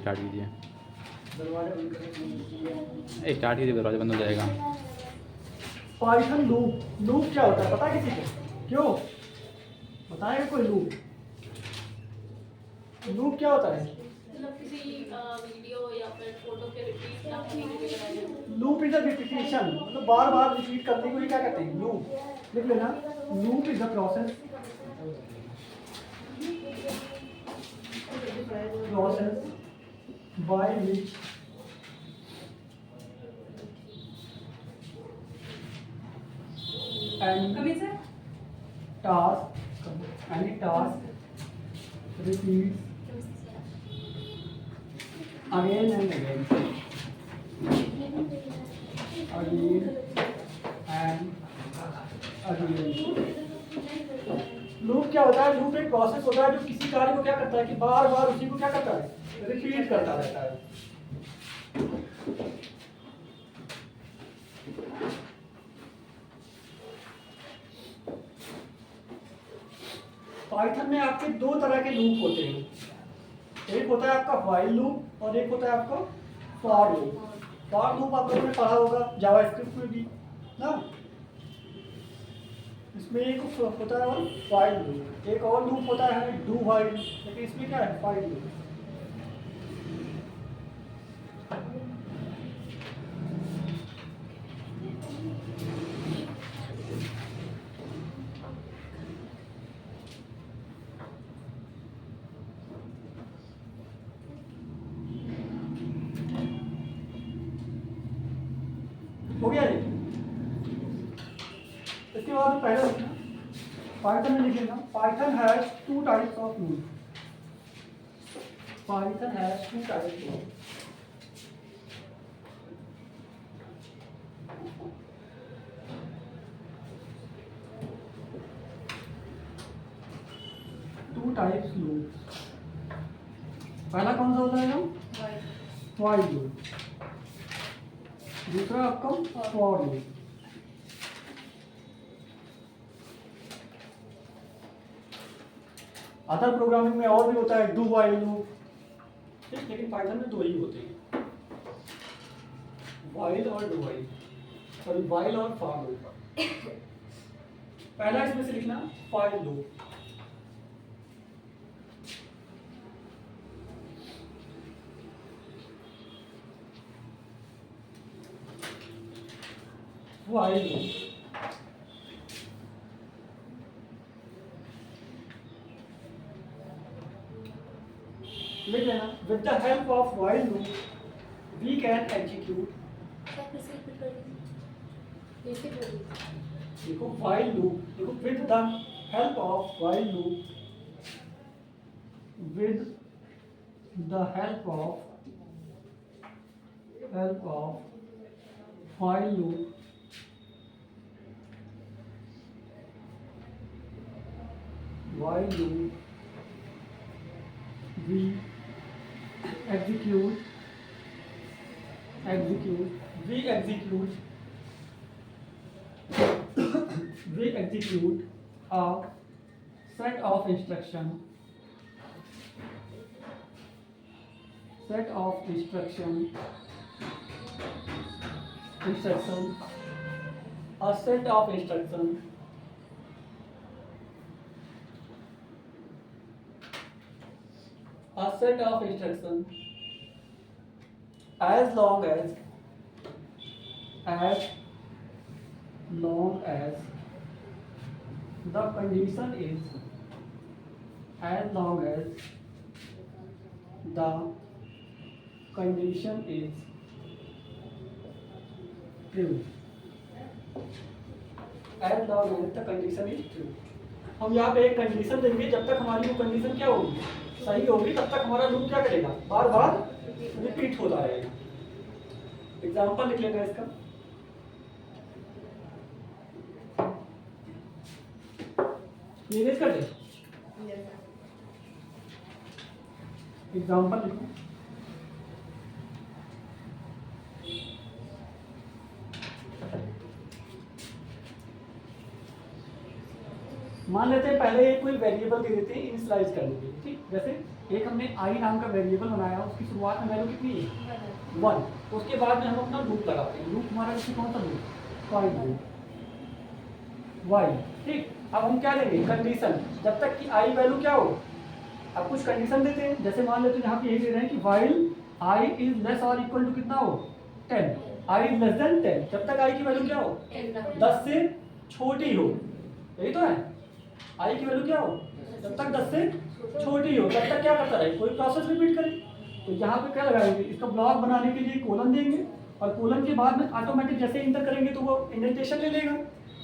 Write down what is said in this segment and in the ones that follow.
Start कीजिए। दरवाजा बंद करें। स्टार्ट कीजिए, दरवाजा बंद हो जाएगा। पाइथन लूप, लूप क्या होता है पता है किसी को? क्यों बताएगा कोई? लूप, लूप क्या होता है? मतलब किसी वीडियो या फिर फोटो के रिपीट ना होने के लिए लगाया जाए। लूप इज अ रिपीटिशन, मतलब बार बार रिपीट करने को ही क्या कहते हैं? लूप। लिख लेना, loop is the process by which any task repeats again and again and again। Loop क्या होता है? लूप एक प्रोसेस होता है जो किसी कार्य को क्या करता है कि बार बार उसी को क्या करता है? रिपीट करता रहता है। पाइथन में आपके दो तरह के लूप होते हैं। एक होता है आपका व्हाइल लूप और एक होता है आपका फॉर लूप। फॉर लूप आप लोगों ने पढ़ा होगा जावास्क्रिप्ट में भी ना। इसमें एक होता है और व्हाइल लूप, एक और लूप होता है डू व्हाइल, लेकिन इसमें क्या है? While loop. हो गया ये। इसके बाद पहले लिखना पाइथन में, लिखेगा Python has two types of loop. Python has two types of loop. पहला कौन सा होता है ना? While loop. दूसरा आपका फॉर लूप। अदर प्रोग्रामिंग में और भी होता है डू व्हाइल लूप, ठीक, लेकिन पाइथन में दो ही होते हैं, व्हाइल और डू व्हाइल, सॉरी व्हाइल और फॉर लूप। पहला इसमें से लिखना व्हाइल लूप। व्हाइल लूप लिख लेना। With the help of while loop we can execute. देखो व्हाइल लूप, देखो with the help of while loop, with the help of while loop we execute a set of instruction as long as the condition is true, as long as the condition is true। हम यहाँ पे एक condition देंगे, जब तक हमारी वो condition क्या होगी? सही होगी, तब तक हमारा लूप क्या करेगा? बार बार रिपीट होता रहेगा। एग्जाम्पल लिख लेना इसका। मैनेज कर दे। एग्जाम्पल लिखो। मान लेते हैं पहले कोई वेरिएबल दे देते हैं इनिशियलाइज करने के लिए, ठीक, जैसे एक हमने आई नाम का वेरिएबल बनाया, उसकी शुरुआत में वैल्यू कितनी है 1। उसके बाद में हम अपना लूप लगाते हैं। लूप हमारा किसी कौन सा लूप, वाइल लूप, वाइल। ठीक, अब हम क्या लेंगे कंडीशन, जब तक कि आई वैल्यू क्या हो। अब कुछ कंडीशन देते हैं, जैसे मान लेते हैं यहाँ पे यही दे रहे हैं कि वाइल आई इज लेस और इक्वल टू कितना हो 10, आई इज लेस देन 10, जब तक आई की वैल्यू क्या हो 10 से छोटी हो। यही तो है, आई की वैल्यू क्या हो जब तक 10 से छोटी हो तब तक क्या करता रहे, कोई प्रोसेस रिपीट करे। तो यहाँ पे क्या लगाएंगे, इसका ब्लॉक बनाने के लिए कोलन देंगे, और कोलन के बाद में ऑटोमेटिक जैसे इंटर करेंगे तो वो इंडेंटेशन ले लेगा।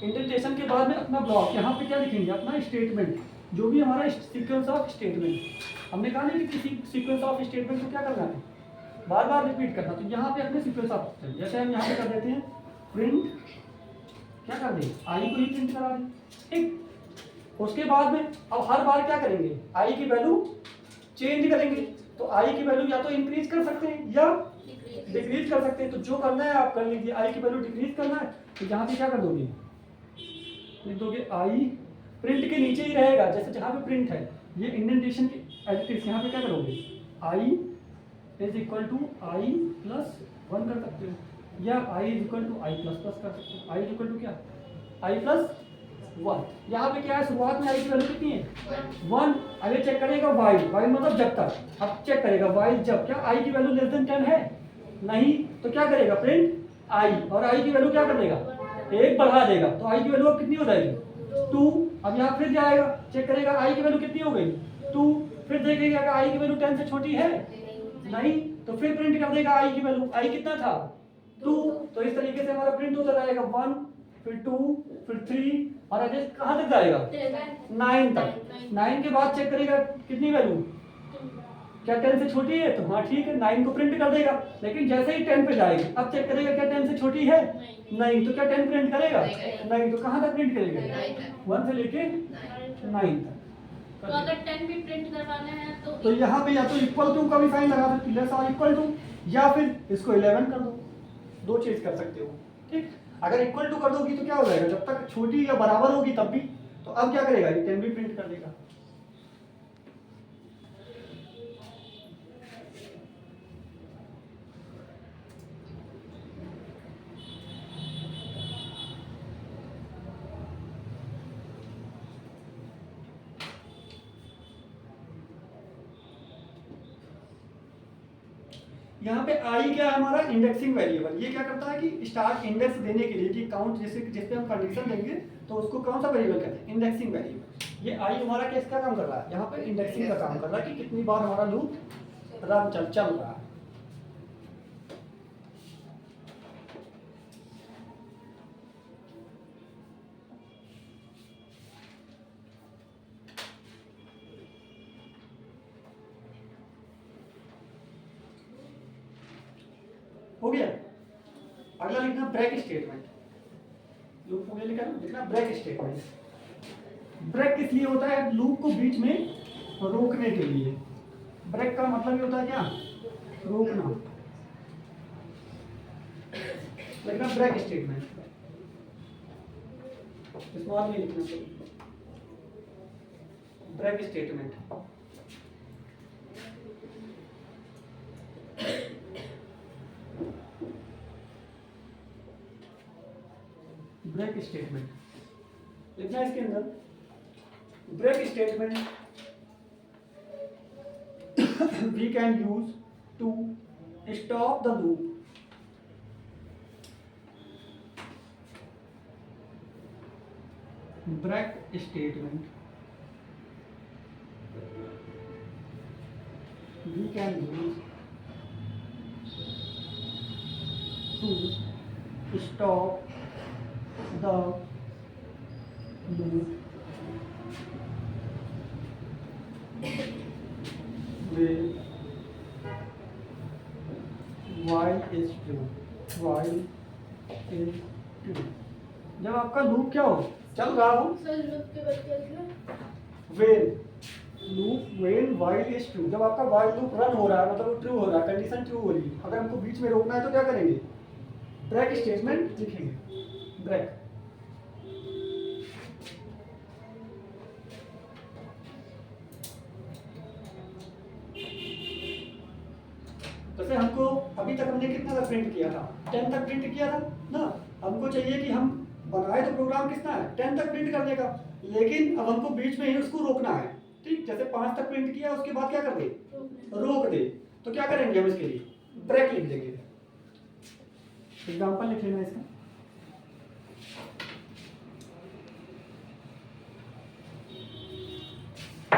इंडेंटेशन के बाद में अपना ब्लॉक, यहाँ पे क्या लिखेंगे अपना स्टेटमेंट, जो भी हमारा सीक्वेंस ऑफ स्टेटमेंट। हमने कहा नहीं कि किसी सीक्वेंस ऑफ स्टेटमेंट को क्या करना है, बार बार रिपीट करना। तो यहाँ पे अपने सीक्वेंस ऑफ, जैसे हम यहाँ पे कर देते हैं प्रिंट, क्या कर दें आई को ही प्रिंट करा दें। ठीक, उसके बाद में अब हर बार क्या करेंगे, आई की वैल्यू चेंज करेंगे। तो आई की वैल्यू या तो इंक्रीज कर सकते हैं या डिक्रीज कर सकते हैं। तो जो करना है आप कर लीजिए। आई की वैल्यू डिक्रीज करना है तो यहाँ पे क्या कर दोगे, लिख दोगे आई, प्रिंट के नीचे ही रहेगा, जैसे जहाँ पे प्रिंट है ये इंडेंटेशन की एडिटिव, यहाँ पे क्या करोगे I is equal to I plus 1 कर सकते हो, या I is equal to I plus plus कर सकते हो। आई इज इक्वल टू क्या, आई प्लस 1। यहाँ पे क्या है, शुरुआत में आई की वैल्यू कितनी है 1। अगर चेक करेगा वाइल, वाइल मतलब जब तक, अब चेक करेगा वाइल जब क्या आई की वैल्यू लेस देन 10 है, नहीं तो क्या करेगा प्रिंट आई, और आई की वैल्यू क्या कर देगा 1 बढ़ा देगा। तो आई की वैल्यू अब कितनी हो जाएगी 2। अब यहाँ फिर जाएगा, चेक करेगा आई की वैल्यू कितनी हो गई 2, फिर देखेगा कि आई की वैल्यू 10 से छोटी है, नहीं तो फिर प्रिंट कर देगा आई की वैल्यू, आई कितना था 2। तो इस तरीके से हमारा प्रिंट होता रहेगा 1, फिर 2, फिर 3, और आगे कहाँ तक जाएगा 9 तक। 9 के बाद चेक करेगा कितनी वैल्यू, क्या 10 से छोटी है, तो हाँ ठीक है 9 को प्रिंट कर देगा। लेकिन जैसे ही 10 पे जाएगी अब चेक करेगा क्या 10 से छोटी है, नहीं तो क्या 10 प्रिंट करेगा, नहीं तो कहाँ तक प्रिंट करेगा 1 से लेके 9 तक। तो अगर 10 भी प्रिंट करवाना है तो यहाँ पे या तो इक्वल टू का भी साइन लगा दो, लेस और इक्वल टू, या फिर इसको 11 कर दो, दो चीज कर सकते हो। ठीक, अगर इक्वल टू कर दोगी तो क्या हो जाएगा, जब तक छोटी या बराबर होगी तब भी। तो अब क्या करेगा ये 10 भी प्रिंट कर देगा। यहाँ पे आई क्या है हमारा इंडेक्सिंग वेरिएबल। ये क्या करता है कि स्टार्ट इंडेक्स देने के लिए कि काउंट जिस पे हम कंडीशन देंगे तो उसको कौन सा वेरिएबल कहते हैं, इंडेक्सिंग वेरिएबल। ये आई हमारा किसका काम कर रहा है, यहाँ पे इंडेक्सिंग का काम कर रहा है कि कितनी बार हमारा लूप रन चल रहा है। हो गया। अगला लिखना ब्रेक स्टेटमेंट। लूप हो गया, लिखना ब्रेक स्टेटमेंट। ब्रेक किस लिए होता है, लूप को बीच में रोकने के लिए। ब्रेक का मतलब ये होता है क्या, रोकना। लिखना ब्रेक स्टेटमेंट, स्मॉल में लिखना ब्रेक स्टेटमेंट। ब्रेक स्टेटमेंट लिखना इसके अंदर। Break statement we can use to stop the loop break statement we can use to stop the loop with while is true, while is true। जब आपका loop क्या हो, चल रहा हो, when while is true, जब आपका while लूप रन हो रहा है मतलब ट्रू हो रहा है, कंडीशन ट्रू हो रही है, अगर हमको बीच में रोकना है तो क्या करेंगे, ब्रेक स्टेटमेंट लिखेंगे। ब्रेक जैसे हमको अभी तक हमने कितना तक प्रिंट किया था, 10 तक प्रिंट किया था ना। हमको चाहिए कि हम बनाए तो प्रोग्राम कितना है, 10 तक प्रिंट कर देगा, लेकिन अब हमको बीच में ही उसको रोकना है। ठीक, जैसे 5 तक प्रिंट किया, उसके बाद क्या कर दे, रोक दे। तो क्या करेंगे हम इसके लिए, ब्रेक लिख देंगे। एग्जाम्पल लिख लेना इसका।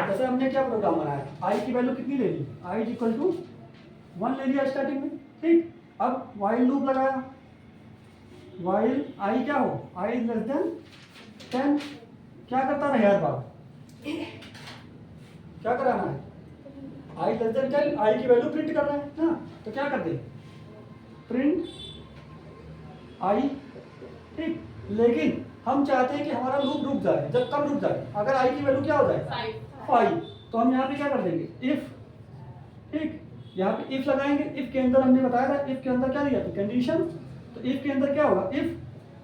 जैसे हमने क्या प्रोग्राम बनाया, आई की वैल्यू कितनी ले ली, आई इज इक्वल टू 1 ले लिया स्टार्टिंग में। ठीक, अब वाइल लूप लगाया, वाइल आई क्या हो, आई इज लेस देन 10, क्या करता रहे हर बार, क्या कराना है, आई लेस देन 10, आई की वैल्यू प्रिंट कर रहे हैं ना। तो क्या कर दे, प्रिंट आई। ठीक, लेकिन हम चाहते हैं कि हमारा लूप रुक जाए, जब कब रुक जाए, अगर आई की वैल्यू क्या हो जाए 5। तो हम यहाँ पे क्या कर देंगे, इफ। ठीक, यहाँ पे इफ लगाएंगे। इफ के अंदर हमने बताया था, इफ के अंदर क्या दिया था, कंडीशन। तो इफ के अंदर क्या होगा, if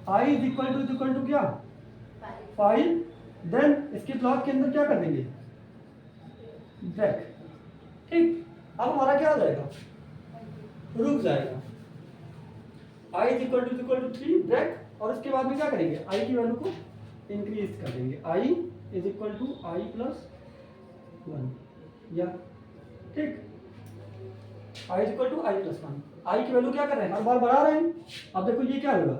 I is equal to क्या 5, देन इसके ब्लॉक के अंदर क्या कर देंगे, ब्रेक। ठीक, अब हमारा क्या हो जाएगा, रुक जाएगा, आई इज इक्वल टू 3 ब्रेक। और उसके बाद में क्या करेंगे, आई की वैल्यू को इंक्रीज कर देंगे, I is equal to I plus 1 या। ठीक, I is equal to I plus 1, I की वैल्यू क्या कर रहे हैं, हर बार बढ़ा रहे हैं। अब देखो ये क्या होगा,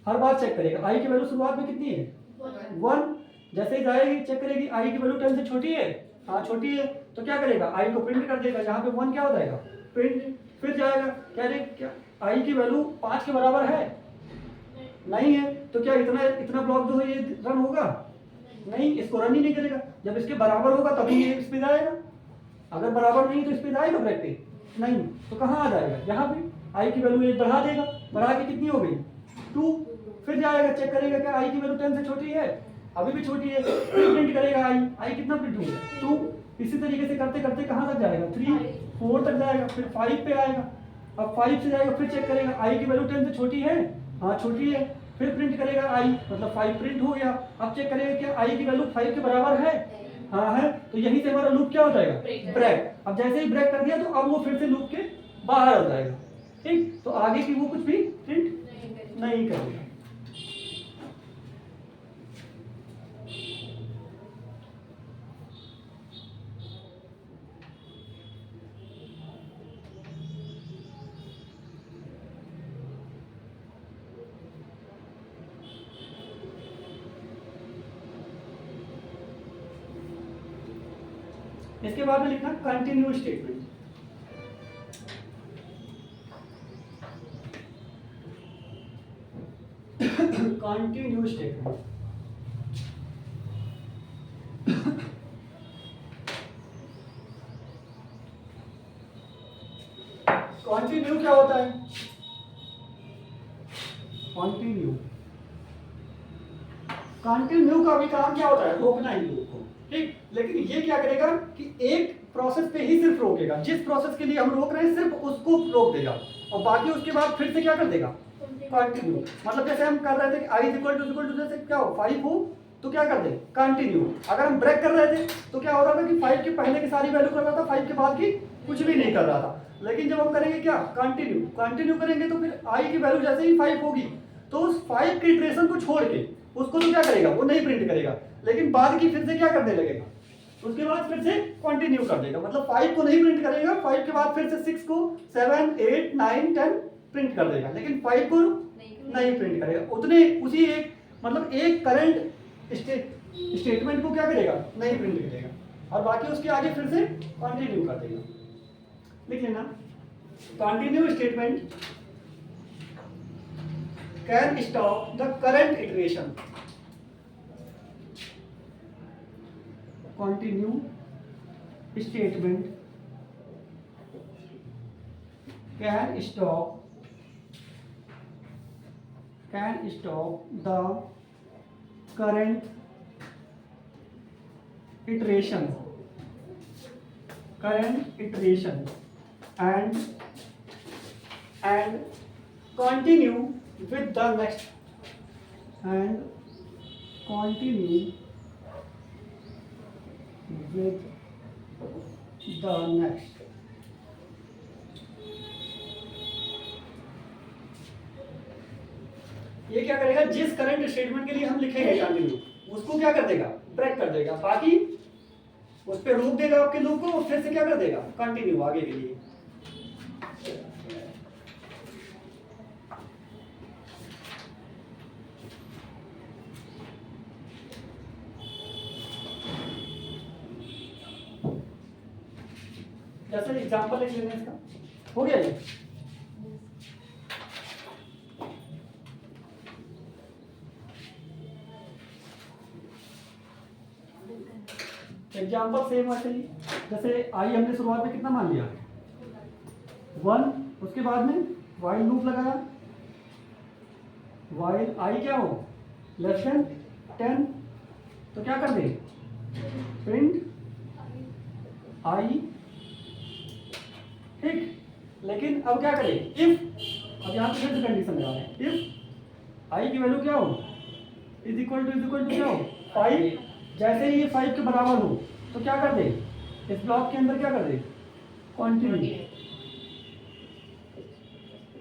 हर बार चेक करेगा, आई की वैल्यू शुरुआत में कितनी है 1, जैसे ही जाएगी चेक करेगी, आई की वैल्यू 10 से छोटी है, हाँ छोटी है, तो क्या करेगा, आई को प्रिंट कर देगा, जहाँ पे 1 क्या हो जाएगा, प्रिंट। फिर जाएगा, कह रहे क्या आई की वैल्यू 5 के बराबर है, नहीं है, तो क्या इतना इतना ब्लॉक जो है ये रन होगा, नहीं, इसको रन ही नहीं करेगा। जब इसके बराबर होगा तभी ये इस पे जाएगा, अगर बराबर नहीं तो इस पे जाएगा ब्रेक पे, नहीं, तो कहाँ आ जाएगा, यहाँ पे आई की वैल्यू 1 बढ़ा देगा, बढ़ा के कितनी हो गई 2। फिर जाएगा चेक करेगा क्या आई की वैल्यू 10 से छोटी है, अभी भी छोटी है, फिर प्रिंट करेगा आई कितना प्रिंट होगा 2। इसी तरीके से करते करते कहाँ तक जाएगा 3 4 तक जाएगा, फिर 5 पे आएगा। अब 5 से जाएगा, फिर चेक करेगा आई की वैल्यू 10 से छोटी है, हाँ छोटी है, फिर प्रिंट करेगा आई, मतलब 5 प्रिंट हो गया। अब चेक करेगा क्या आई की वैल्यू 5 के बराबर है, हाँ है, तो यहीं से हमारा लूप क्या हो जाएगा, ब्रेक। अब जैसे ही ब्रेक कर दिया तो अब वो फिर से लूप के बाहर हो जाएगा। ठीक, तो आगे की वो कुछ भी प्रिंट नहीं करेगा। इसके बाद में लिखना continue statement. Continue statement, continue क्या होता है, कंटिन्यू का भी काम क्या होता है, रोकना ही लूप को। ठीक, लेकिन ये क्या करेगा कि एक प्रोसेस पे ही सिर्फ रोकेगा, जिस प्रोसेस के लिए हम रोक रहे हैं सिर्फ उसको रोक देगा, और बाकी उसके बाद फिर से क्या कर देगा, कंटिन्यू। मतलब जैसे हम कर रहे थे कि आई इक्वल टू जैसे क्या हो 5 हो तो क्या कर दे कंटिन्यू। अगर हम ब्रेक कर रहे थे तो क्या हो रहा था कि 5 के पहले की सारी वैल्यू कर रहा था, 5 के बाद की कुछ भी नहीं कर रहा था। लेकिन जब हम करेंगे क्या कंटिन्यू करेंगे तो फिर आई की वैल्यू जैसे ही 5 होगी तो उस 5 के इटरेशन को छोड़ के उसको तो क्या करेगा, वो नहीं प्रिंट करेगा, लेकिन बाद की फिर से क्या करने लगेगा, उसके बाद फिर से कंटिन्यू कर देगा। मतलब 5 को नहीं प्रिंट करेगा, 5 के बाद फिर से 6 को 7 8 9 10 प्रिंट कर देगा, लेकिन 5 को नहीं प्रिंट करेगा। उतने उसी एक मतलब एक करंट स्टेटमेंट को क्या करेगा, नहीं प्रिंट करेगा, और बाकी उसके आगे फिर से कंटिन्यू कर देगा। लिख लेना, continue statement can stop the current iteration. Continue statement can stop the current iteration and continue with the next ये क्या करेगा, जिस करंट स्टेटमेंट के लिए हम लिखेंगे कंटिन्यू उसको क्या कर देगा, ब्रेक कर देगा, बाकी उस पर रोक देगा आपके लूप को, फिर से क्या कर देगा, कंटिन्यू आगे के लिए। जैसे एग्जांपल लिख लेंगे इसका, हो गया ये। एग्जांपल सेम वैसे ही, जैसे आई हमने शुरुआत में कितना मान लिया 1, उसके बाद में वाइल लूप लगाया, वाइल आई क्या हो लेस देन 10, तो क्या कर दे, प्रिंट आई, ठीक। लेकिन अब क्या करें, इफ, अब यहाँ पे फिर से कंडीशन लगा रहे हैं, इफ आई की वैल्यू क्या हो, इज इक्वल टू क्या हो 5, जैसे ही ये 5 के बराबर हो तो क्या कर दे, इस ब्लॉक के अंदर क्या कर दे, कंटिन्यू,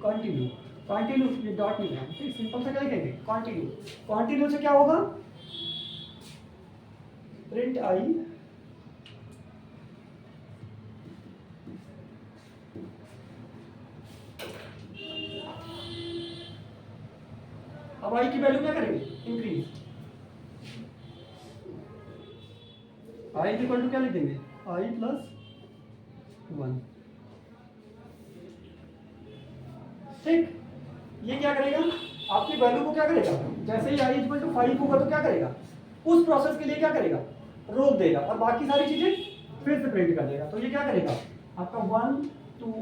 कंटिन्यू, कंटिन्यू, ये डॉट नहीं है, ठीक, सिंपल से क्या लिखेंगे, कंटिन्यू, कंटिन्यू से क्या होगा, प्रिंट आई, अब आई की वैल्यू क्या करेंगे, इंक्रीज, आई इक्वल टू क्या लिख देंगे, आई प्लस 1, ठीक। ये क्या करेगा, आपकी वैल्यू को क्या करेगा, जैसे ही आई इक्वल टू 5 होगा तो क्या करेगा, उस प्रोसेस के लिए क्या करेगा, रोक देगा, और बाकी सारी चीजें फिर से प्रिंट कर देगा। तो ये क्या करेगा, आपका 1 2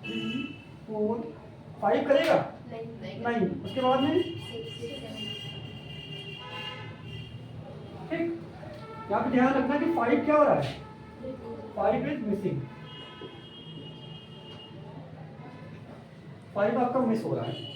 3 4 5 करेगा, नहीं, उसके बाद में, ठीक। यहाँ पे ध्यान रखना कि 5 क्या हो रहा है, 5 इज मिसिंग, 5 आपका मिस हो रहा है।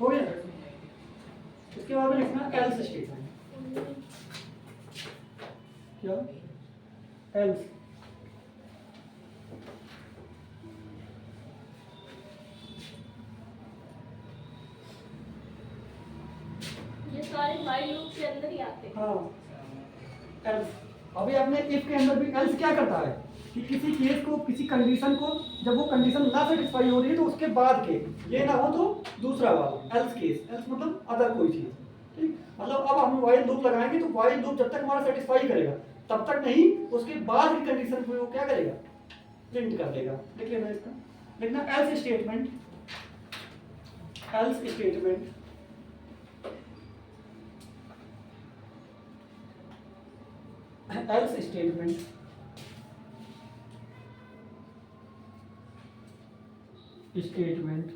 हो गया, इसके बाद में लिखना एल्स स्टेटमेंट, क्या एल्स, ये सारे वाइल लूप के अंदर ही आते हैं। हाँ एल्स, अभी आपने इफ के अंदर भी एल्स क्या करता है कि किसी केस को, किसी कंडीशन को, जब वो कंडीशन ना सेटिस्फाई हो रही है तो उसके बाद के, ये ना हो तो दूसरा वाला एल्स केस, एल्स मतलब अदर कोई चीज, ठीक। मतलब अब हम वाइल लूप लगाएंगे तो वाइल लूप जब तक हमारा सेटिस्फाई करेगा तब तक नहीं, उसके बाद की कंडीशन को वो क्या करेगा, प्रिंट कर देगा। लिख लेना इसका, लिखना else statement, else statement, else statement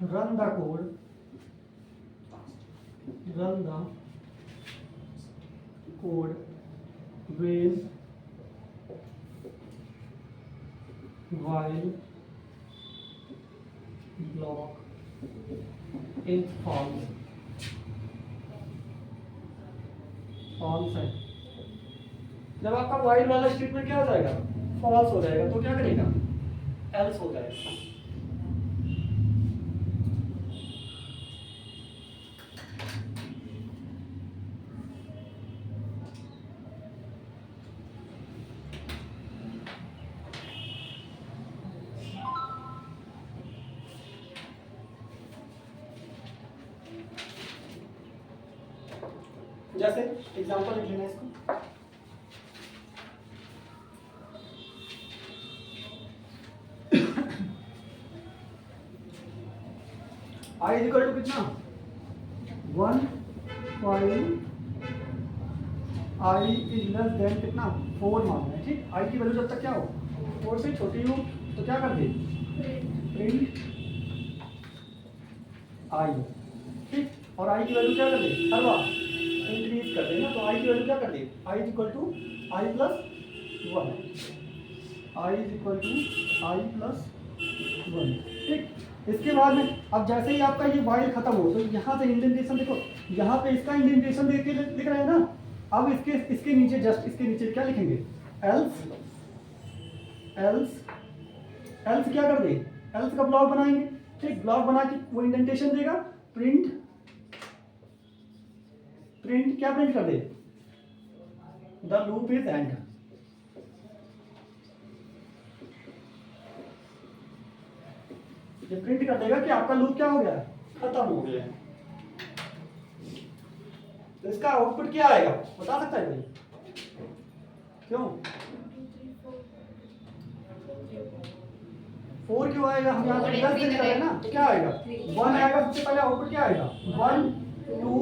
run the code when while block is false है। जब आपका वाइल वाला स्टेटमेंट क्या हो जाएगा, फॉल्स हो जाएगा, तो क्या करेगा, एल्स हो जाएगा। जैसे एग्जांपल लिख लेना इसको, आई इक्वल टू कितना 1 5 आई इज लेस देन कितना 4 मानना है, ठीक। आई की वैल्यू जब तक क्या हो 4 से छोटी हो तो क्या कर दे, प्रिंट आई, ठीक। और आई की वैल्यू क्या कर दे, हर बार इंक्रीज कर देना, तो आई की वैल्यू क्या कर दे, I is equal to I plus one, I is equal to I plus one. ठीक, इसके बाद में अब जैसे ही आपका ये वाइल खत्म हो तो यहाँ से इंडेंटेशन देखो, यहाँ पे इसका इंडेंटेशन देख के लिख रहे हैं ना, अब इसके नीचे जस्ट इसके नीचे क्या लिखेंगे, एल्स, एल्स, एल्स क्या कर दे, एल्स का ब्लॉक बनाएंगे। ठीक, ब्लॉक बना के वो इंडेंटेशन देगा, प्रिंट, प्रिंट क्या प्रिंट कर दे, द लूप इज एंड। ये प्रिंट कर देगा कि आपका लूप क्या हो गया है, खत्म हो गया है। तो इसका आउटपुट क्या आएगा बता सकता है कोई, क्यों 4 क्यों आएगा, हम यहाँ पे प्लस चेंज कर रहे हैं ना, तो क्या आएगा 1 आएगा, सबसे पहले आउटपुट क्या आएगा 1 2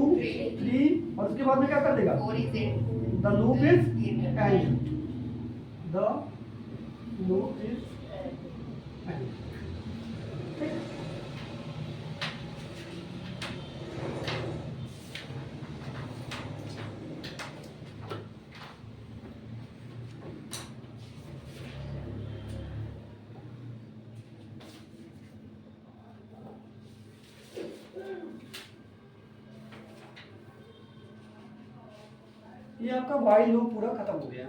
3 और उसके बाद में क्या कर देगा, the loop is and, the loop is and. ये आपका वाइल लूप पूरा खत्म हो गया।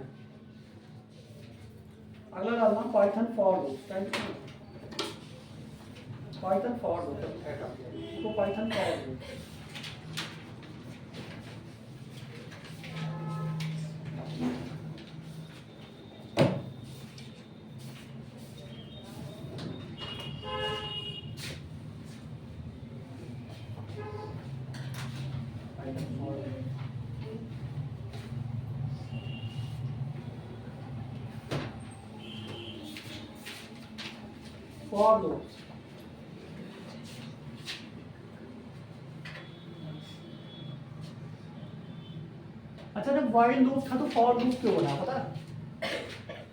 अगला डालना Python for loop, Python for loop तो Python for loop, for loop. अच्छा, जब वाइल लूप था तो फॉर लूप क्यों बना पता है?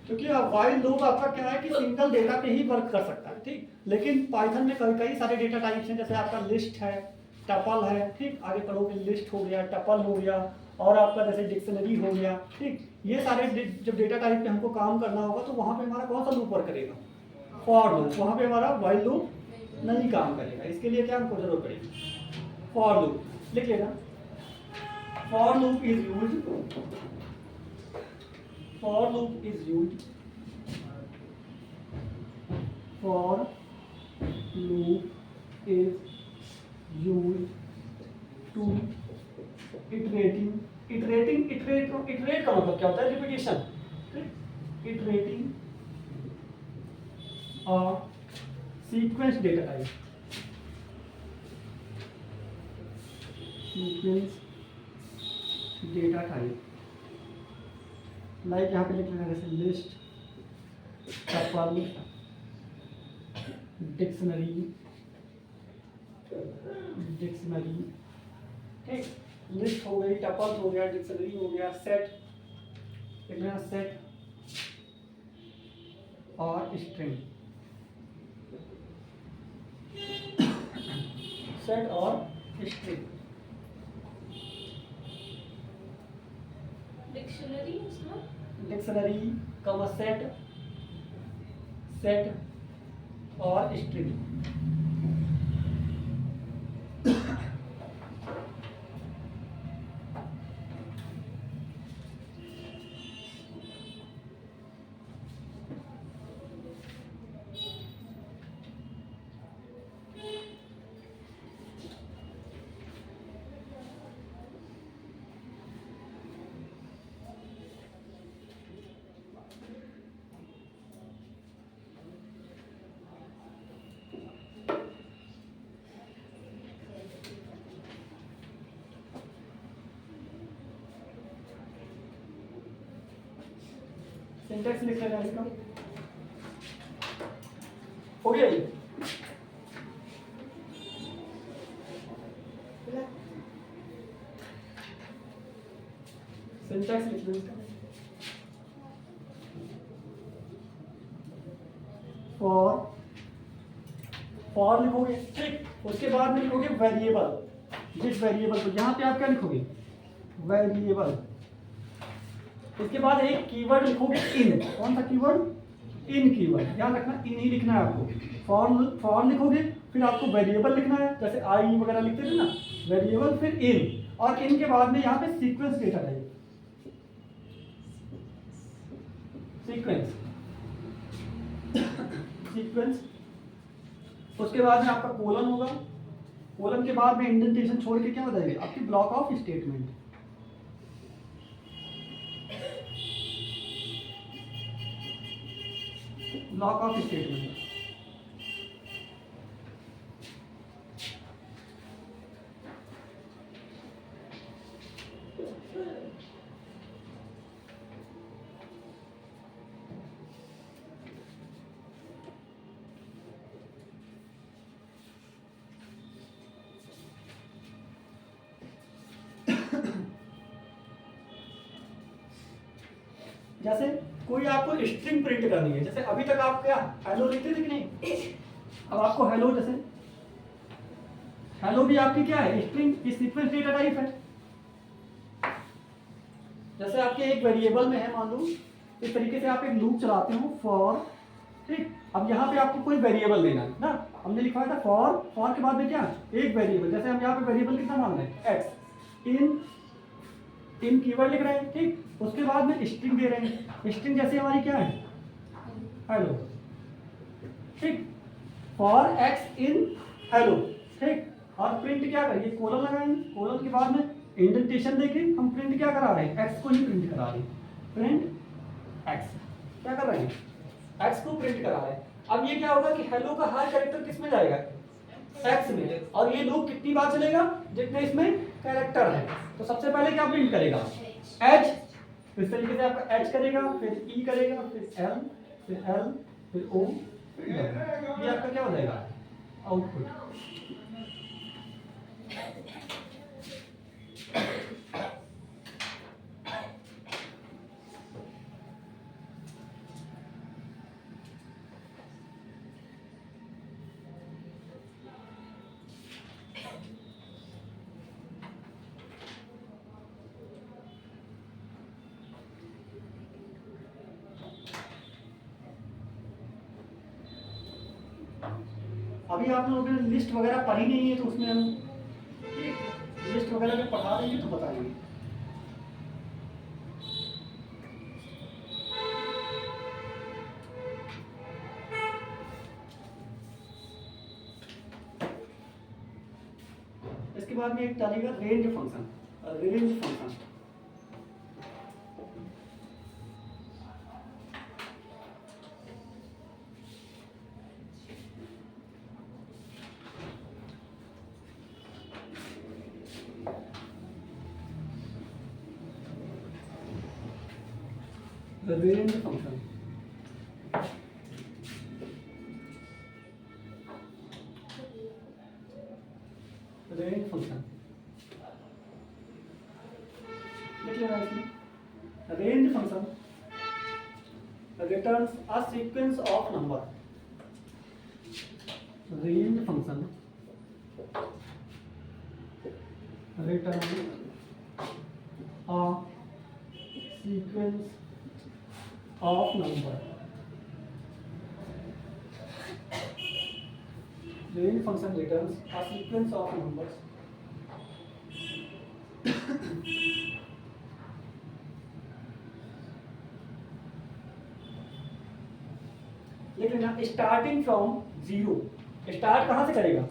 क्योंकि वाइल लूप आपका क्या है कि सिंगल डेटा पे ही वर्क कर सकता है। ठीक, लेकिन पाइथन में कई सारे डेटा टाइप्स हैं, जैसे आपका लिस्ट है, टपल है। ठीक, आगे पढ़ोगे लिस्ट हो गया, टपल हो गया, और आपका जैसे डिक्शनरी हो गया। ठीक, ये सारे जब डेटा टाइप पे हमको काम करना होगा तो वहाँ पे हमारा कौन सा लूप वर्क करेगा, फॉर लूप। वहाँ पे हमारा वाइल लूप नहीं काम करेगा। इसके लिए क्या हमको जरूरत पड़ेगी, फॉर लूप। लिख लेना, for loop is used, for loop is used, for loop is used to iterating, iterate का मतलब क्या होता है, रिपीटिशन। इटरेटिंग और sequence data type, sequence data type, like यहाँ पे लिख लेना जैसे लिस्ट, टपल, डिक्शनरी, डिक्शनरी। ठीक, लिस्ट हो गई, टपल हो गया, डिक्शनरी हो गया, सेट लिख लेना, सेट और स्ट्रिंग, सेट और स्ट्रिंग। डिक्शनरी उसमें, डिक्शनरी कमा सेट, सेट और स्ट्रिंग। सिंटैक्स लिख लेना इसका, हो गया ये। सिंटैक्स लिख लो इसका, फॉर लिखोगे। ठीक, उसके बाद में लिखोगे वेरिएबल, जिस वेरिएबल को यहाँ पे आप क्या लिखोगे, वेरिएबल। इसके बाद एक कीवर्ड लिखोगे इन। कौन सा कीवर्ड? इन कीवर्ड। ध्यान रखना इन ही लिखना है आपको। फॉर लिखोगे, फिर आपको वेरिएबल लिखना है, जैसे आई वगैरह लिखते थे ना, वेरिएबल फिर इन, और इन के बाद में यहाँ पे sequence data type, sequence sequence. उसके बाद में आपका कोलन होगा, कोलन के बाद में इंडेंटेशन छोड़ के क्या हो जाएगी आपकी block of statement. Block of statement. जैसे कोई आपको स्ट्रिंग प्रिंट करनी है, जैसे अभी तक आप क्या हेलो लिखते थे कि नहीं, अब आपको हेलो, जैसे हेलो भी आपकी क्या है स्ट्रिंग की सीक्वेंस डेटा टाइप है। जैसे आपके एक वेरिएबल में है, मान लो इस तरीके से आप एक लूप चलाते हो फॉर, ठीक। अब यहाँ पे आपको कोई वेरिएबल देना है ना, हमने लिखा था फॉर के बाद में क्या एक वेरिएबल, जैसे हम यहाँ पे वेरिएबल कितना मान रहे हैं एक्स, इन कीवर्ड लिख रहे हैं, ठीक। उसके बाद में स्ट्रिंग दे रहे हैं, स्ट्रिंग जैसे हमारी क्या है हेलो, ठीक। फॉर एक्स इन हेलो, ठीक। और प्रिंट क्या करिए कोलन लगाएंगे, कोलन के बाद में इंडेंटेशन देके हम प्रिंट क्या करा रहे हैं एक्स को ही प्रिंट करा रहे हैं, प्रिंट एक्स क्या कर रहे हैं एक्स को प्रिंट करा रहे हैं। अब ये क्या होगा कि हेलो का हर कैरेक्टर किस में जाएगा एक्स में, और ये लूप कितनी बार चलेगा जितने इसमें कैरेक्टर है। तो सबसे पहले क्या प्रिंट करेगा एच, इस तरीके से आपका एच करेगा, फिर ई करेगा, फिर एल, फिर ओ, ये आपका क्या हो जाएगा आउटपुट। अभी आप लोगों ने लिस्ट वगैरह पढ़ी नहीं है, तो उसमें हम लिस्ट वगैरह जब पढ़ा देंगे तो बताएंगे। इसके बाद में एक चलेगा range function, range function. Range function, range function लिख लेना इसमें। Range function returns a sequence of number, range function return a sequence of number। Range function returns a sequence of numbers लिख लेना स्टार्टिंग फ्रॉम जीरो। स्टार्ट कहाँ से करेगा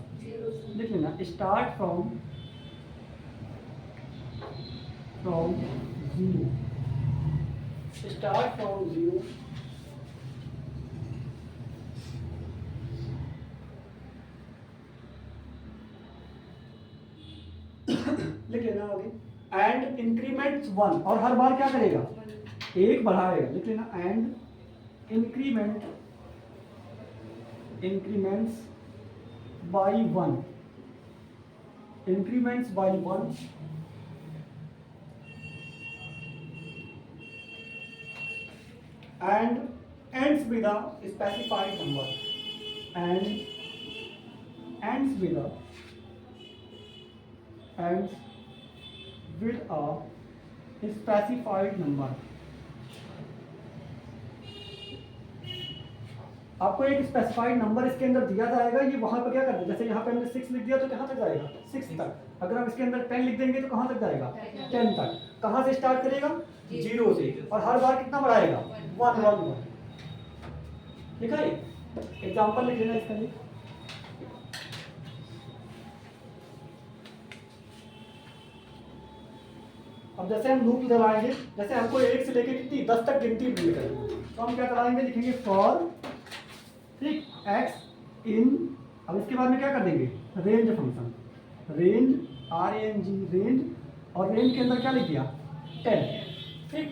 लिख लेना start from zero, start from zero लिख लेना आगे एंड इंक्रीमेंट्स वन, और हर बार क्या करेगा एक बढ़ाएगा। लिख लेना and increments by one, increments by one and ends with a specified number, and ends with with a specified number. आपको एक स्पेसिफाइड नंबर इसके अंदर दिया जाएगा, ये वहां पर क्या करना है, जैसे यहाँ पे हमने 6 लिख दिया तो कहाँ तक जाएगा 6 तक। अगर हम इसके अंदर 10 लिख देंगे तो कहाँ तक जाएगा 10 तक। कहाँ से स्टार्ट करेगा 0 से, और हर बार कितना बढ़ाएगा 1 1 1। लिखा है, एग्जाम्पल लिख लेना इसका। अब जैसे हम लूप चलाएंगे, जैसे हमको 1 से लेके कितनी 10 तक गिनती प्रिंट करनी है, तो हम क्या चलाएंगे, लिखेंगे फॉर ठीक एक्स इन, अब इसके बाद में क्या कर देंगे range function, range RANG range, और रेंज के अंदर क्या लिख दिया 10 ठीक,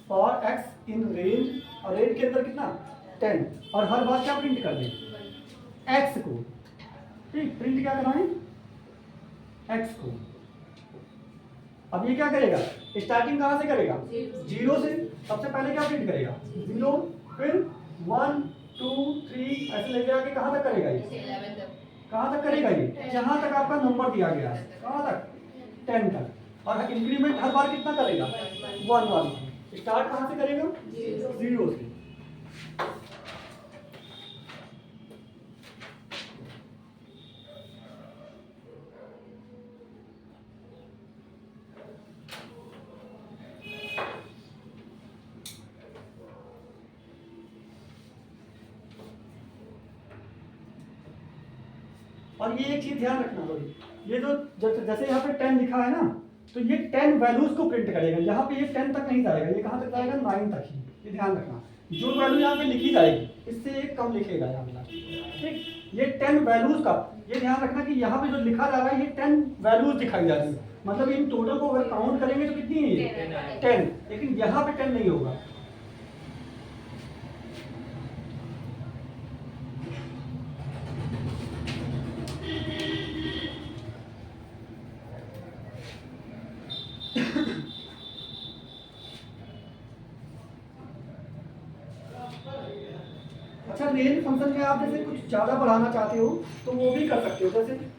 फॉर एक्स इन रेंज, और रेंज के अंदर कितना 10, और हर बार क्या प्रिंट कर दें एक्स को ठीक, प्रिंट क्या कराएं एक्स को। अब ये क्या करेगा, स्टार्टिंग कहाँ से करेगा 0 से, सबसे पहले क्या प्रिंट करेगा 0, फिर 1 2 3 ऐसे लेके आके कहाँ तक करेगा ये, कहाँ तक करेगा ये, जहाँ तक आपका नंबर दिया गया है, कहाँ तक 10 तक, और इंक्रीमेंट हर बार कितना करेगा 1 1। स्टार्ट कहाँ से करेगा 0 से। और ये एक चीज ध्यान रखना थोड़ी, ये जो जैसे यहाँ पे 10 लिखा है ना, तो ये 10 वैल्यूज को प्रिंट करेगा, यहाँ पे ये 10 तक नहीं जाएगा, ये कहाँ तक जाएगा 9 तक ही। ये ध्यान रखना, जो वैल्यू यहाँ पे लिखी जाएगी इससे एक कम लिखेगा यहाँ पे ठीक, ये 10 वैल्यूज का ये ध्यान रखना कि यहाँ पे जो लिखा जा रहा है ये 10 वैल्यूज दिखाई जा रही है, मतलब इन टोटल को अगर काउंट करेंगे तो कितनी है ये 10, लेकिन यहाँ पे 10 नहीं होगा। अच्छा, रेंज फंक्शन में आप जैसे कुछ ज्यादा बढ़ाना चाहते हो तो वो भी कर सकते हो, जैसे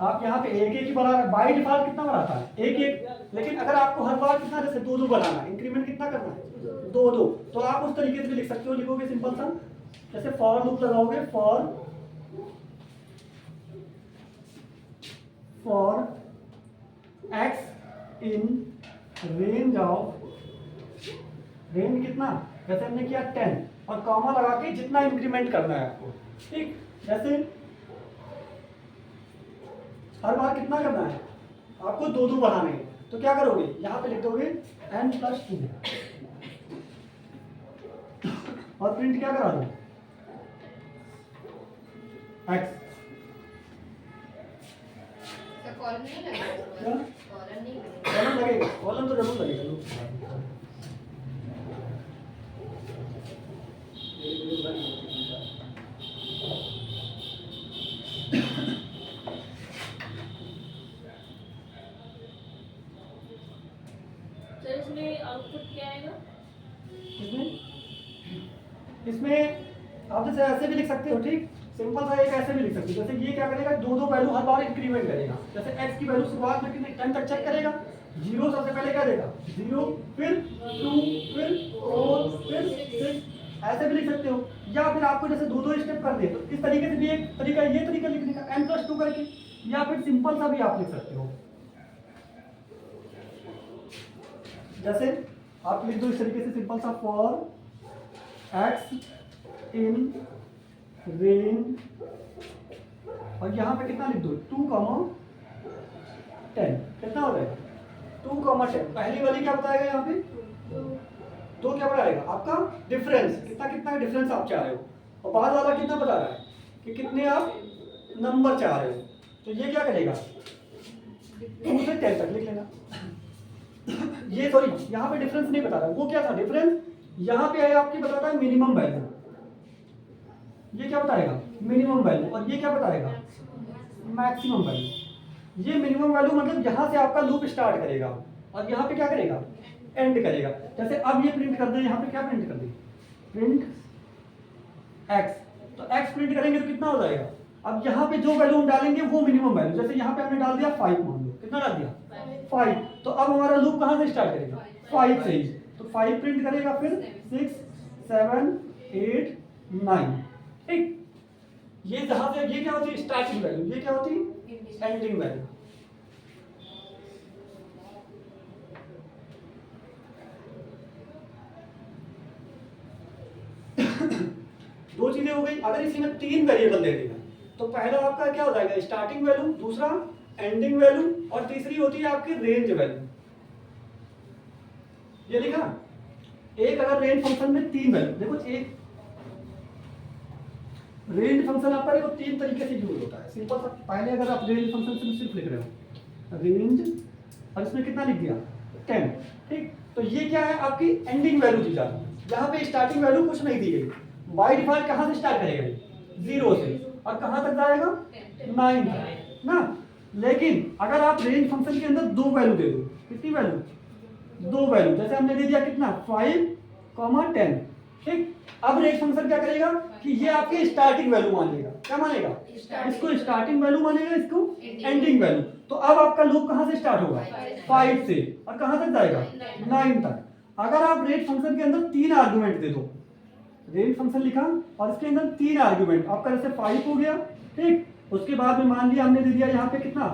आप यहाँ पे एक एक ही बढ़ा, बाई डिफॉल्ट कितना बढ़ाता है एक एक, लेकिन अगर आपको हर बार कितना जैसे 2 2 बढ़ाना है, इंक्रीमेंट कितना करना है 2 2, तो आप उस तरीके से भी लिख सकते हो। लिखोगे सिंपल सा, जैसे फॉर लूप लगाओगे, for x in range of, range कितना, जैसे हमने किया 10 और कॉमा लगा के जितना इंक्रीमेंट करना है आपको ठीक, जैसे हर बार कितना करना है आपको 2 2 बढ़ाने हैं, तो क्या करोगे यहाँ पे लिख दोगे n+2 और प्रिंट क्या करा दो x। कॉलम नहीं लगेगा, कॉलम नहीं लगेगा, कॉलम लगेगा, कॉलम तो जरूर लगेगा। सर इसमें आउटपुट क्या आएगा, इसमें आप जैसे ऐसे भी लिख सकते हो ठीक, सिंपल सा एक ऐसे भी लिख सकते हो, जैसे ये क्या करेगा 2 2 वैल्यू हर बार इंक्रीमेंट करेगा, जैसे x की वैल्यू शुरुआत में कितने 10 तक चेक करेगा, 0 सबसे पहले क्या देगा 0, फिर 2, फिर 4, फिर 6, ऐसे भी लिख सकते हो। या फिर आपको जैसे 2 2 स्टेप कर दे तो इस तरीके से भी एक तरीका, ये तरीका लिखने का n+2 करके, या फिर सिंपल सा भी आप लिख सकते हो, जैसे आप लिख दो इस तरीके से सिंपल सा, फॉर एक्स इन रेंज, और यहाँ पे कितना लिख दो 2, 10, कितना हो जाएगा 2, 10। पहली वाली क्या बताएगा यहाँ पे 2 क्या बताएगा आपका डिफरेंस, कितना कितना डिफरेंस आप चाह रहे हो, और बाद वाला कितना बता रहा है कि कितने आप नंबर चाह रहे हो, तो ये क्या करेगा 2 से 10 तक लिख लेना। ये सॉरी यहाँ पे डिफरेंस नहीं बता रहा, वो क्या था डिफरेंस, यहाँ पे है आपकी बताता है मिनिमम वैल्यू, ये क्या बताएगा मिनिमम वैल्यू, और ये क्या बताएगा मैक्सिमम वैल्यू। ये मिनिमम वैल्यू मतलब यहाँ से आपका लूप स्टार्ट करेगा और यहाँ पे क्या करेगा एंड करेगा। जैसे अब ये प्रिंट कर दे, यहाँ पे क्या प्रिंट कर दे प्रिंट x, तो x प्रिंट करेंगे तो कितना हो जाएगा अब यहाँ पे जो वैल्यू हम डालेंगे वो मिनिमम वैल्यू, जैसे यहाँ पे हमने डाल दिया 5, मान लो कितना डाल दिया 5, तो अब हमारा लूप कहाँ से स्टार्ट करेगा 5 से ही, तो 5 प्रिंट करेगा, फिर 6 7 8 9, ठीक। ये जहाँ से ये क्या होती है स्टार्टिंग वैल्यू, ये क्या होती है एंडिंग वैल्यू। दो चीजें हो गई। अगर इसी में 3 वेरिएबल दे देगा तो पहला आपका क्या हो जाएगा स्टार्टिंग वैल्यू, दूसरा एंडिंग वैल्यू, और तीसरी होती है आपकी रेंज वैल्यू। ये लिखा एक, अगर रेंज फंक्शन में 3 वैल्यू, देखो एक रेंज फंक्शन आपका देखो 3 तरीके से यूज होता है। सिंपल सा, पहले अगर आप रेंज फंक्शन से सिर्फ लिख रहे हो रेंज, और इसमें कितना लिख दिया 10, ठीक। तो ये क्या है आपकी एंडिंग वैल्यू दी जाती है, यहाँ पे स्टार्टिंग वैल्यू कुछ नहीं दी गई। बाय डिफॉल्ट कहाँ से स्टार्ट करेगा ये 0 से, और कहाँ तक जाएगा 9 तक ना। लेकिन अगर आप रेंज फंक्शन के अंदर 2 वैल्यू दे दो, कितनी वैल्यू 2 वैल्यू, जैसे हमने दे दिया कितना 5 10, ठीक। अब रेंज फंक्शन क्या करेगा कि ये आपके स्टार्टिंग वैल्यू मानेगा, क्या मानेगा इसको स्टार्टिंग वैल्यू मानेगा, इसको एंडिंग वैल्यू। तो अब आपका लूप कहाँ से स्टार्ट होगा 5 से, और कहाँ तक जाएगा 9 तक। अगर आप रेंज फंक्शन के अंदर 3 आर्गुमेंट दे दो, रेंज फंक्शन लिखा और इसके अंदर 3 आर्गुमेंट, आपका जैसे 5 हो गया, ठीक। उसके बाद में मान लिया हमने दे दिया यहाँ पे कितना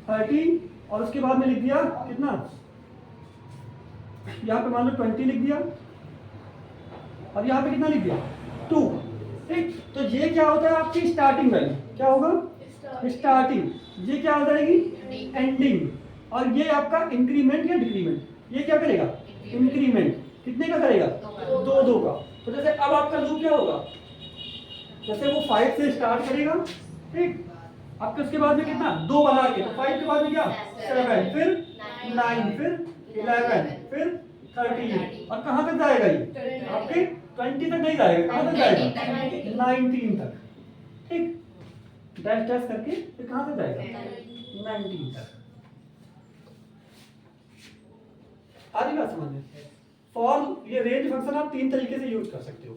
30, और उसके बाद में लिख दिया कितना, यहाँ पे मान लो 20 लिख दिया, और यहाँ पे कितना लिख दिया 2, ठीक। तो ये क्या होता है आपकी स्टार्टिंग वैल्यू, क्या होगा स्टार्टिंग, ये क्या हो जाएगी एंडिंग, और ये आपका इंक्रीमेंट या डिक्रीमेंट, ये क्या करेगा इंक्रीमेंट, कितने का करेगा 2 का। तो जैसे अब आपका लूप क्या होगा, जैसे वो 5 से स्टार्ट करेगा, ठीक। आपके उसके बाद में कितना 2 बना के, तो 5 के बाद में क्या 7, फिर 9, फिर 11, फिर 13, और कहाँ तक जाएगा ये आपके 20 तक नहीं जाएगा, कहाँ तक जाएगा 19 तक, ठीक। डैश डैश करके फिर कहाँ तक जाएगा 19 तक। आधी बात समझ में। फॉर ये रेंज फंक्शन आप 3 तरीके से यूज कर सकते हो।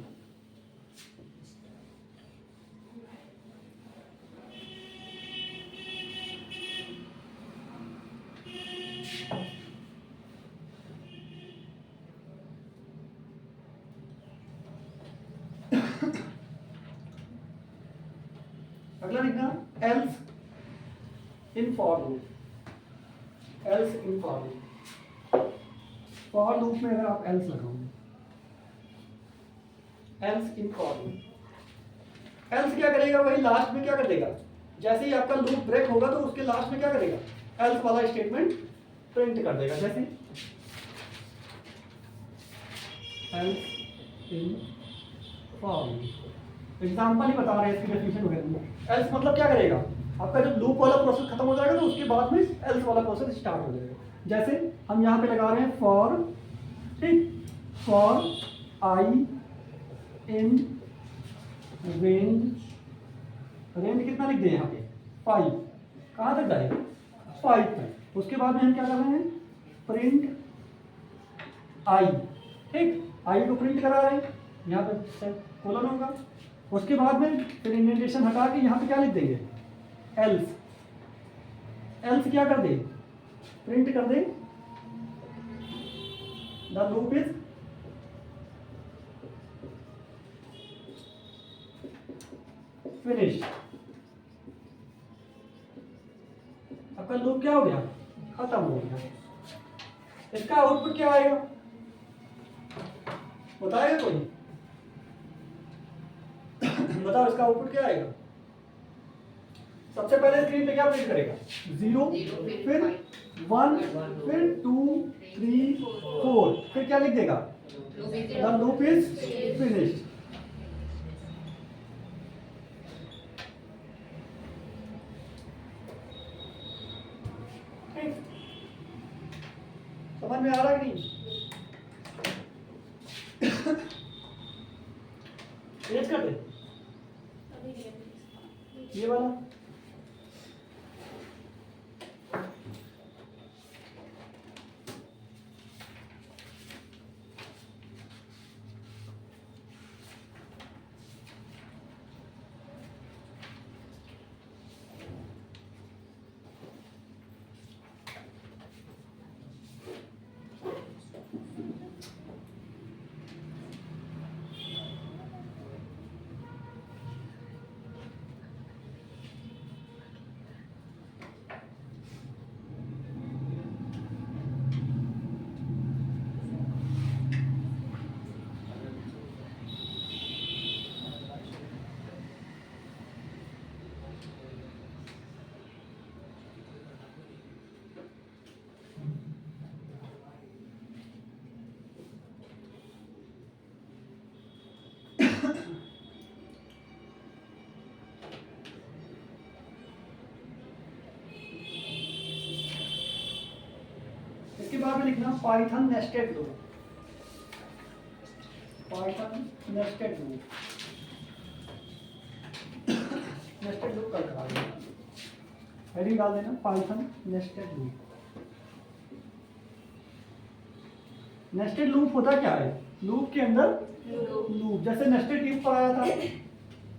अगला लिखना else in for loop, else in for loop. For loop में अगर आप एल्स लगाओगे, else in for loop, else क्या करेगा वही लास्ट में क्या कर देगा, जैसे ही आपका लूप ब्रेक होगा तो उसके लास्ट में क्या करेगा एल्स वाला स्टेटमेंट प्रिंट कर देगा। जैसे else in for loop, example ही बता रहे हैं, इसकी डेफिनेशन वगैरह। एल्स मतलब क्या करेगा, आपका जब लूप वाला प्रोसेस खत्म हो जाएगा तो उसके बाद में एल्स वाला प्रोसेस स्टार्ट हो जाएगा। जैसे हम यहाँ पे लगा रहे हैं फॉर, ठीक, for I in range, range कितना लिख दें यहाँ पे 5, कहाँ तक जाएगा 5 तक। उसके बाद में हम क्या कर रहे हैं प्रिंट आई, ठीक, आई को प्रिंट करा रहे हैं, यहाँ पे कोलन होगा। उसके बाद में फिर इंडेंटेशन हटा के यहाँ पे क्या लिख देंगे एल्स, एल्स क्या कर दे प्रिंट कर दे द लूप इज फिनिश। आपका लूप क्या हो गया खत्म हो गया। इसका आउटपुट क्या आएगा बताएगा कोई बताओ इसका आउटपुट क्या आएगा। सबसे पहले स्क्रीन पे क्या प्रिंट करेगा 0, फिर 1, फिर 2 3 4, फिर क्या लिख देगा द लूप इज फिनिश्ड। समझ में आ रहा है कि नहीं। चेंज कर दे ये वाला, बाद में लिखना Python nested loop, Python nested loop, nested loop कर करा देना, हेडिंग डाल देना Python nested loop. Nested loop होता क्या है? लूप के अंदर लूप, जैसे नेस्टेड इफ पर आया था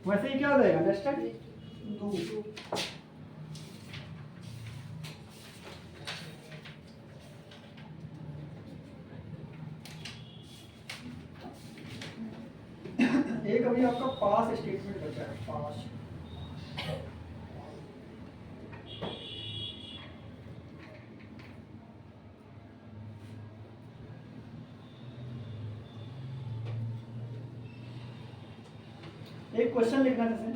वैसे ही क्या हो जाएगा नेस्टेड लूप। एक अभी आपका पास स्टेटमेंट बचा है, पास। एक क्वेश्चन लिखना, जैसे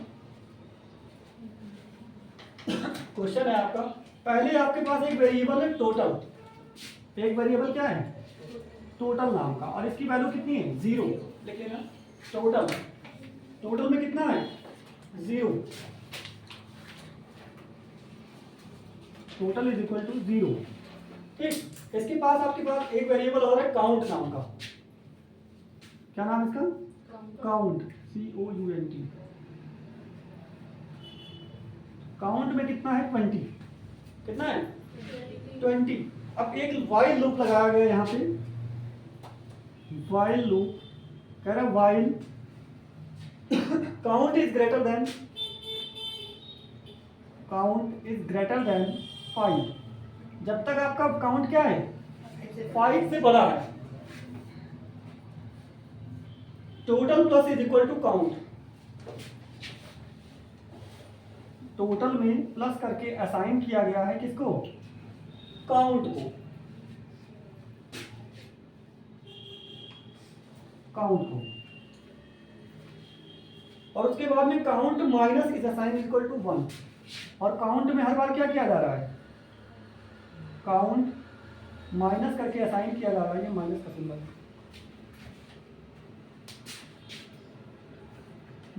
क्वेश्चन है आपका, पहले आपके पास एक वेरिएबल है टोटल, एक वेरिएबल क्या है टोटल नाम का, और इसकी वैल्यू कितनी है 0, लिख लेना टोटल, टोटल में कितना है 0, टोटल इज इक्वल टू 0। ठीक, इसके पास आपके पास एक वेरिएबल और है काउंट नाम का, क्या नाम है इसका काउंट, COUNT। काउंट में कितना है 20, कितना है 20। अब एक वाइल लूप लगाया गया यहाँ पे, वाइल लूप कह रहा है while count is greater than, count is greater than 5, जब तक आपका काउंट क्या है 5 से बड़ा है, total plus is equal to count, total में प्लस करके असाइन किया गया है किसको काउंट को, काउंट को, और उसके बाद में count minus is assign equal to 1, और काउंट में हर बार क्या किया जा रहा है काउंट माइनस करके असाइन किया जा रहा है, ये माइनस का सिंबल है,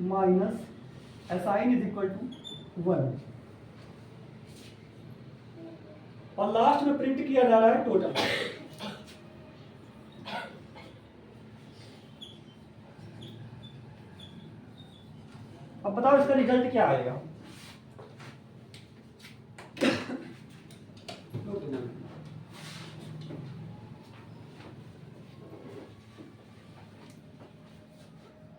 minus assign is equal to 1, और लास्ट में प्रिंट किया जा रहा है टोटल। अब बताओ इसका रिजल्ट क्या आएगा।